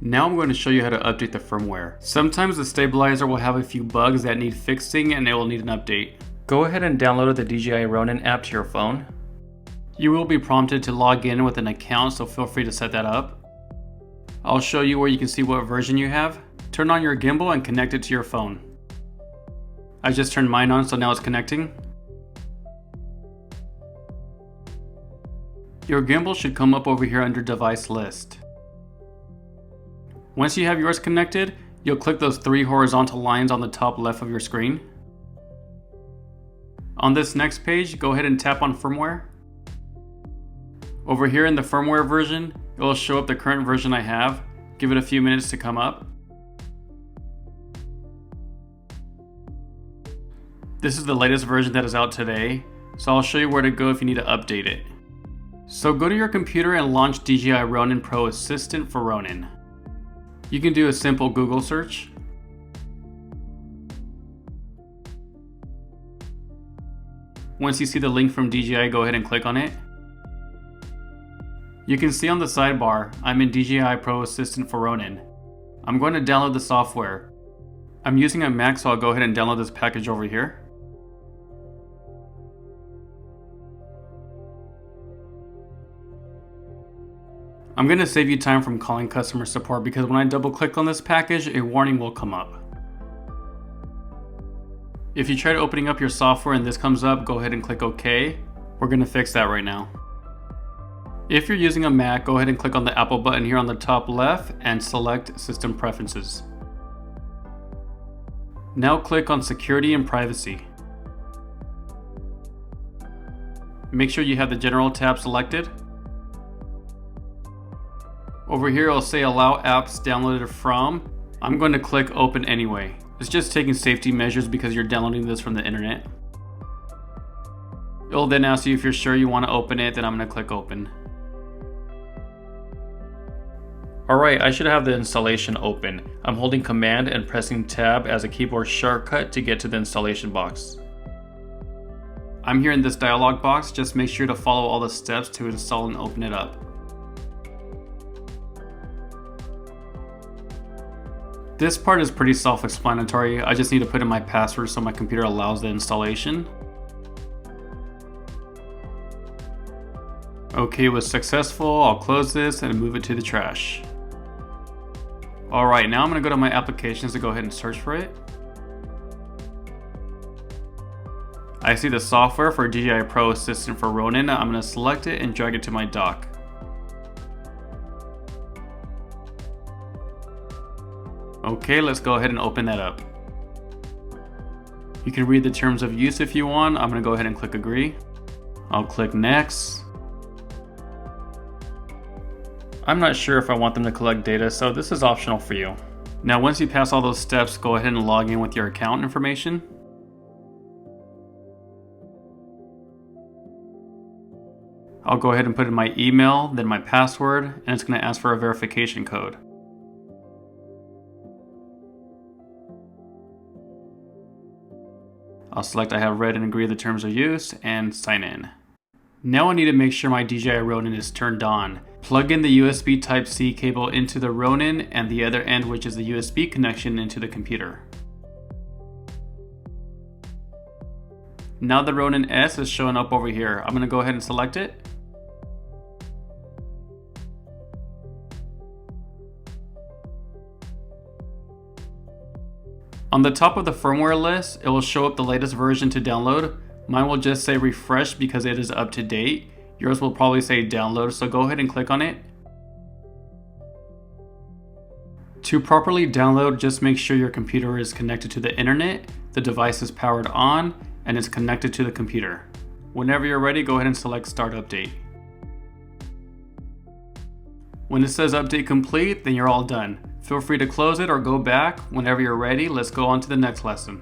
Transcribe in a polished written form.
Now I'm going to show you how to update the firmware. Sometimes the stabilizer will have a few bugs that need fixing and it will need an update. Go ahead and download the DJI Ronin app to your phone. You will be prompted to log in with an account, so feel free to set that up. I'll show you where you can see what version you have. Turn on your gimbal and connect it to your phone. I just turned mine on, so now it's connecting. Your gimbal should come up over here under device list. Once you have yours connected, you'll click those three horizontal lines on the top left of your screen. On this next page, go ahead and tap on firmware. Over here in the firmware version, it will show up the current version I have. Give it a few minutes to come up. This is the latest version that is out today, so I'll show you where to go if you need to update it. So go to your computer and launch DJI Ronin Pro Assistant for Ronin. You can do a simple Google search. Once you see the link from DJI, go ahead and click on it. You can see on the sidebar, I'm in DJI Pro Assistant for Ronin. I'm going to download the software. I'm using a Mac, so I'll go ahead and download this package over here. I'm going to save you time from calling customer support because when I double click on this package, a warning will come up. If you try opening up your software and this comes up, go ahead and click OK. We're going to fix that right now. If you're using a Mac, go ahead and click on the Apple button here on the top left and select System Preferences. Now click on Security and Privacy. Make sure you have the General tab selected. Over here it'll say Allow apps downloaded from. I'm going to click Open anyway. It's just taking safety measures because you're downloading this from the internet. It'll then ask you if you're sure you want to open it, then I'm going to click Open. Alright, I should have the installation open. I'm holding Command and pressing Tab as a keyboard shortcut to get to the installation box. I'm here in this dialog box, just make sure to follow all the steps to install and open it up. This part is pretty self-explanatory. I just need to put in my password so my computer allows the installation. Okay, it was successful. I'll close this and move it to the trash. Alright, now I'm going to go to my applications to go ahead and search for it. I see the software for DJI Pro Assistant for Ronin. I'm going to select it and drag it to my dock. Okay, let's go ahead and open that up. You can read the terms of use if you want. I'm going to go ahead and click Agree. I'll click Next. I'm not sure if I want them to collect data, so this is optional for you. Now once you pass all those steps, go ahead and log in with your account information. I'll go ahead and put in my email, then my password, and it's going to ask for a verification code. I'll select I have read and agree the terms of use and sign in. Now I need to make sure my DJI Ronin is turned on. Plug in the USB Type-C cable into the Ronin and the other end, which is the USB connection, into the computer. Now the Ronin S is showing up over here. I'm going to go ahead and select it. On the top of the firmware list, it will show up the latest version to download. Mine will just say refresh because it is up to date. Yours will probably say download, so go ahead and click on it. To properly download, just make sure your computer is connected to the internet, the device is powered on, and is connected to the computer. Whenever you're ready, go ahead and select Start Update. When it says Update Complete, then you're all done. Feel free to close it or go back. Whenever you're ready, let's go on to the next lesson.